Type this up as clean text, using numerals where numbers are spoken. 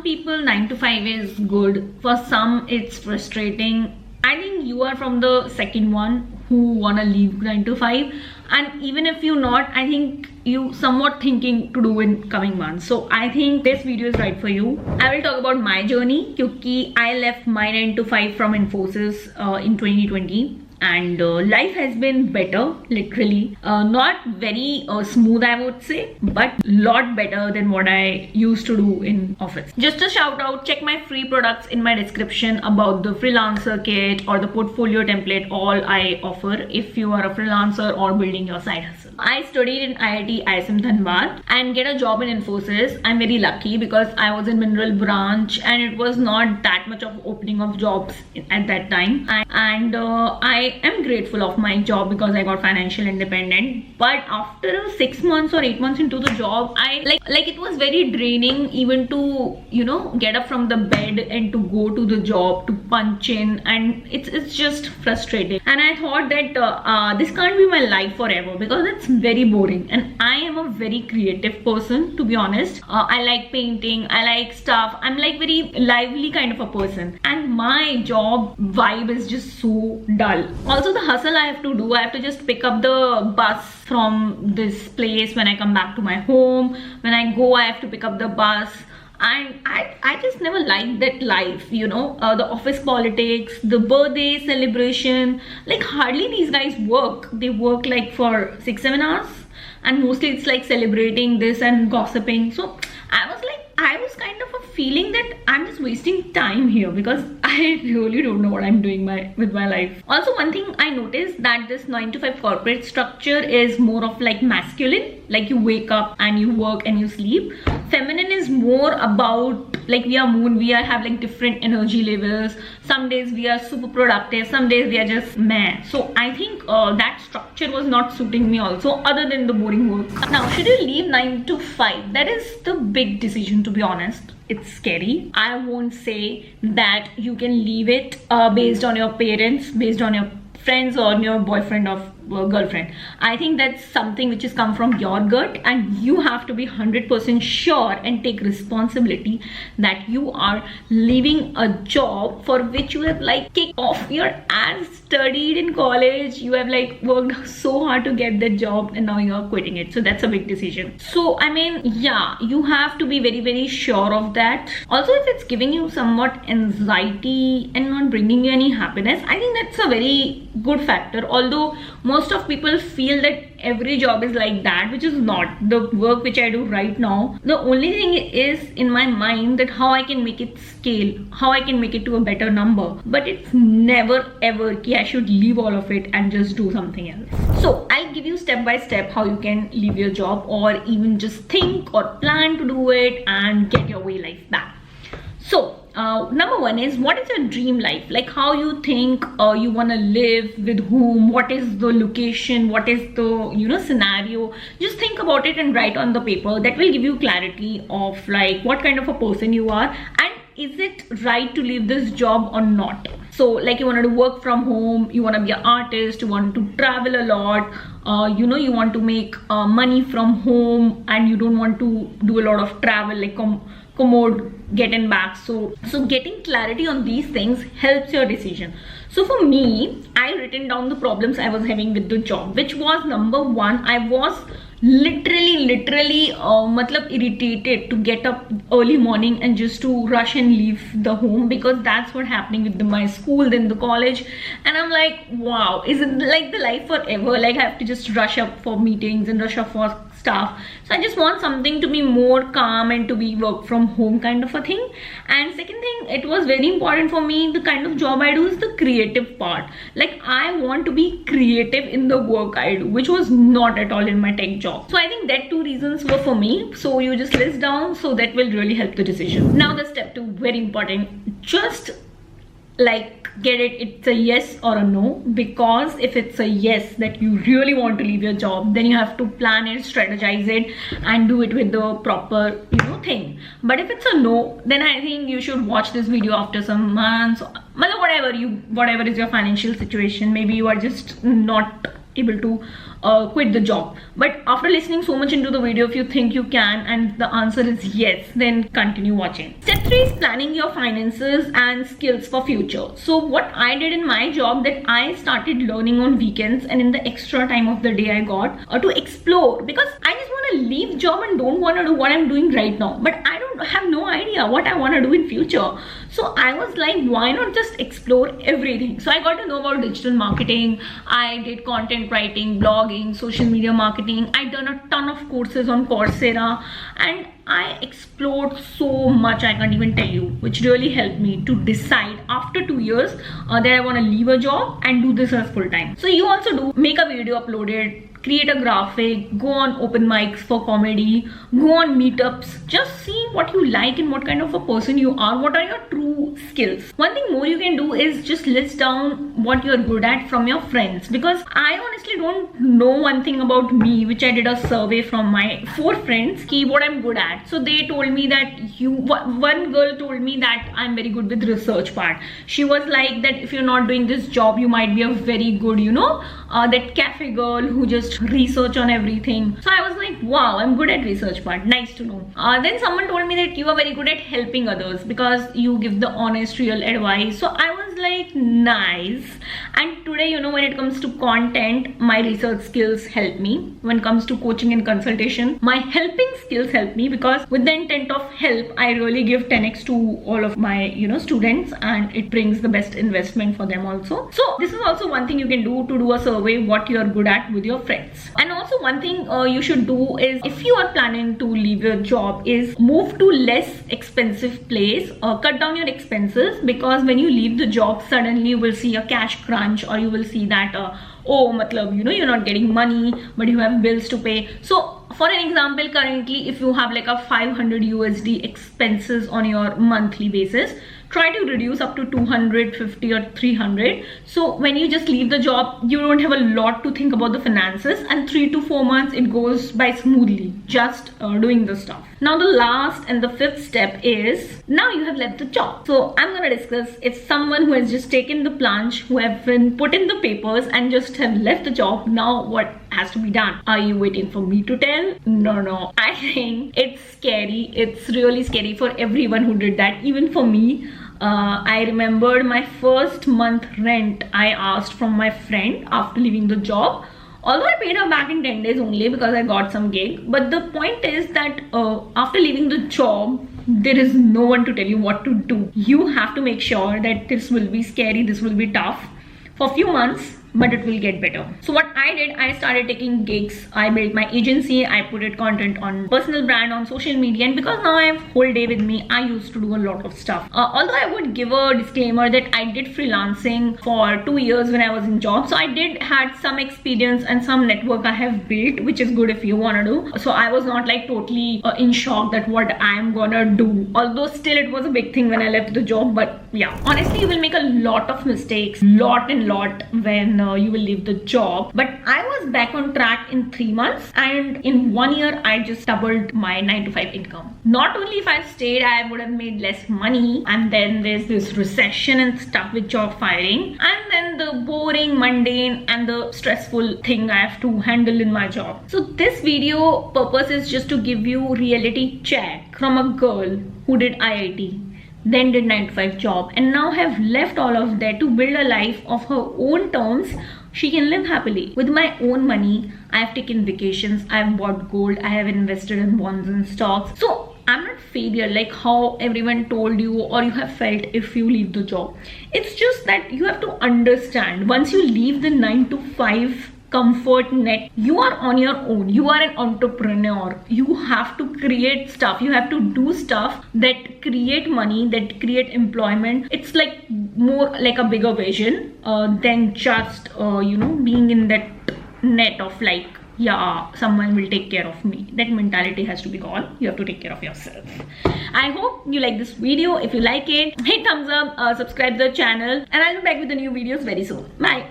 people 9 to 5 is good, for some it's frustrating. I think you are from the second one who wanna leave 9 to 5, and even if you're not, I think you somewhat thinking to do in coming months. So I think this video is right for you. I will talk about my journey because I left my 9 to 5 from Infosys in 2020. And life has been better, literally. Not very smooth, I would say, but lot better than what I used to do in office. Just a shout out, check my free products in my description about the freelancer kit or the portfolio template, all I offer if you are a freelancer or building your side hustle. I studied in IIT ISM Dhanbad and get a job in Infosys. I'm very lucky because I was in mineral branch and it was not that much of opening of jobs at that time. And I am grateful of my job because I got financial independent. But after 6 months or 8 months into the job, I like it was very draining even to, you know, get up from the bed and to go to the job, to punch in, and it's just frustrating. And I thought that this can't be my life forever because it's very boring, and I am a very creative person, to be honest. I like painting, I like stuff, I'm like very lively kind of a person, and my job vibe is just so dull. Also the hustle I have to do, I have to just pick up the bus from this place when I come back to my home. When I go, I have to pick up the bus, and I just never liked that life, you know. The office politics, the birthday celebration, like hardly these guys work. They work like for 6-7 hours, and mostly it's like celebrating this and gossiping. So I was kind of a feeling that I'm just wasting time here because I really don't know what I'm doing with my life. Also, one thing I noticed that this 9 to 5 corporate structure is more of like masculine, like you wake up and you work and you sleep. Feminine is more about like we are moon, we have like different energy levels. Some days we are super productive, some days we are just meh. So I think that structure was not suiting me also, other than the boring work. Now, should you leave 9 to 5? That is the big decision, to be honest. It's scary. I won't say that you can leave it based on your parents, based on your friends, or your boyfriend or girlfriend. I think that's something which has come from your gut, and you have to be 100% sure and take responsibility that you are leaving a job for which you have like kicked off your ass, studied in college, you have like worked so hard to get that job, and now you are quitting it. So that's a big decision. So I mean, yeah, you have to be very, very sure of that. Also, if it's giving you somewhat anxiety and not bringing you any happiness, I think that's a very good factor. Although most of people feel that every job is like that, which is not. The work which I do right now, the only thing is in my mind that how I can make it scale, how I can make it to a better number. But it's never ever I should leave all of it and just do something else. So I'll give you step by step how you can leave your job, or even just think or plan to do it and get your way life back. So number one is, what is your dream life? Like how you think you want to live, with whom, what is the location, what is the, you know, scenario. Just think about it and write on the paper. That will give you clarity of like what kind of a person you are, and is it right to leave this job or not. So like you wanted to work from home, you want to be an artist, you want to travel a lot, you know, you want to make money from home, and you don't want to do a lot of travel, like commode, getting back. So getting clarity on these things helps your decision. So for me, I written down the problems I was having with the job, which was number one, I was literally irritated to get up early morning and just to rush and leave the home, because that's what happening with my school, then the college, and I'm like, wow, is it like the life forever? Like I have to just rush up for meetings and rush up for stuff. So I just want something to be more calm and to be work from home kind of a thing. And second thing, it was very important for me, the kind of job I do is the creative part. Like I want to be creative in the work I do, which was not at all in my tech job. So I think that two reasons were for me. So you just list down, so that will really help the decision. Now the step 2, very important, just like get it, it's a yes or a no. Because if it's a yes, that you really want to leave your job, then you have to plan it, strategize it, and do it with the proper, you know, thing. But if it's a no, then I think you should watch this video after some months, whatever is your financial situation. Maybe you are just not able to quit the job. But after listening so much into the video, if you think you can and the answer is yes, then continue watching. Step 3 is planning your finances and skills for future. So what I did in my job, that I started learning on weekends and in the extra time of the day I got to explore, because I just want to leave job and don't want to do what I'm doing right now, but I don't have no idea what I want to do in future. So I was like, why not just explore everything? So I got to know about digital marketing. I did content writing, blogging, social media marketing. I done a ton of courses on Coursera, and I explored so much I can't even tell you, which really helped me to decide after 2 years that I want to leave a job and do this as full time. So you also do make a video, upload it, create a graphic, go on open mics for comedy, go on meetups, just see what you like and what kind of a person you are, what are your true skills. One thing more you can do is just list down what you're good at from your friends, because I honestly don't know one thing about me, which I did a survey from my 4 friends, what I'm good at. So they told me that one girl told me that I'm very good with research part. She was like that if you're not doing this job, you might be a very good, that cafe girl who just research on everything. So I was like, wow, I'm good at research part, nice to know. Then someone told me that you are very good at helping others because you give the honest real advice. So I was like, nice. And today, when it comes to content, my research skills help me. When it comes to coaching and consultation, my helping skills help me, because with the intent of help, I really give 10x to all of my students, and it brings the best investment for them also. So this is also one thing you can do to do a survey what you are good at with your friends. And also one thing you should do is, if you are planning to leave your job, is move to less expensive place or cut down your expenses, because when you leave the job, suddenly you will see a cash crunch, or you will see that you're not getting money but you have bills to pay. So for an example, currently if you have like a 500 USD expenses on your monthly basis, try to reduce up to 250 or 300. So when you just leave the job, you don't have a lot to think about the finances, and 3 to 4 months it goes by smoothly just doing the stuff. Now the last and the 5th step is, now you have left the job. So I'm gonna discuss if someone who has just taken the plunge, who have been put in the papers and just have left the job, now what has to be done. Are you waiting for me to tell? No. I think it's scary. It's really scary for everyone who did that, even for me. I remembered my first month rent I asked from my friend after leaving the job. Although I paid her back in 10 days only because I got some gig. But the point is that after leaving the job, there is no one to tell you what to do. You have to make sure that this will be scary, this will be tough for a few months, but it will get better. So what I did, I started taking gigs. I built my agency. I put it content on personal brand, on social media, and because now I have whole day with me, I used to do a lot of stuff. Although I would give a disclaimer that I did freelancing for 2 years when I was in job, so I did had some experience and some network I have built, which is good if you want to do. So I was not like totally in shock that what I'm gonna do. Although still it was a big thing when I left the job, but yeah, honestly you will make a lot of mistakes, lot when you will leave the job. But I was back on track in 3 months, and in 1 year I just doubled my 9 to 5 income. Not only if I stayed, I would have made less money, and then there's this recession and stuff with job firing, and then the boring, mundane and the stressful thing I have to handle in my job. So this video purpose is just to give you reality check from a girl who did IIT, then did 9 to 5 job, and now have left all of that to build a life of her own terms. She can live happily with my own money. I have taken vacations, I have bought gold, I have invested in bonds and stocks. So I'm not failure like how everyone told you or you have felt if you leave the job. It's just that you have to understand, once you leave the 9 to 5 comfort net, you are on your own. You are an entrepreneur. You have to create stuff. You have to do stuff that create money, that create employment. It's like more like a bigger vision than just being in that net of like, yeah, someone will take care of me. That mentality has to be gone. You have to take care of yourself. I hope you like this video. If you like it, hit thumbs up, subscribe the channel, and I'll be back with the new videos very soon. Bye.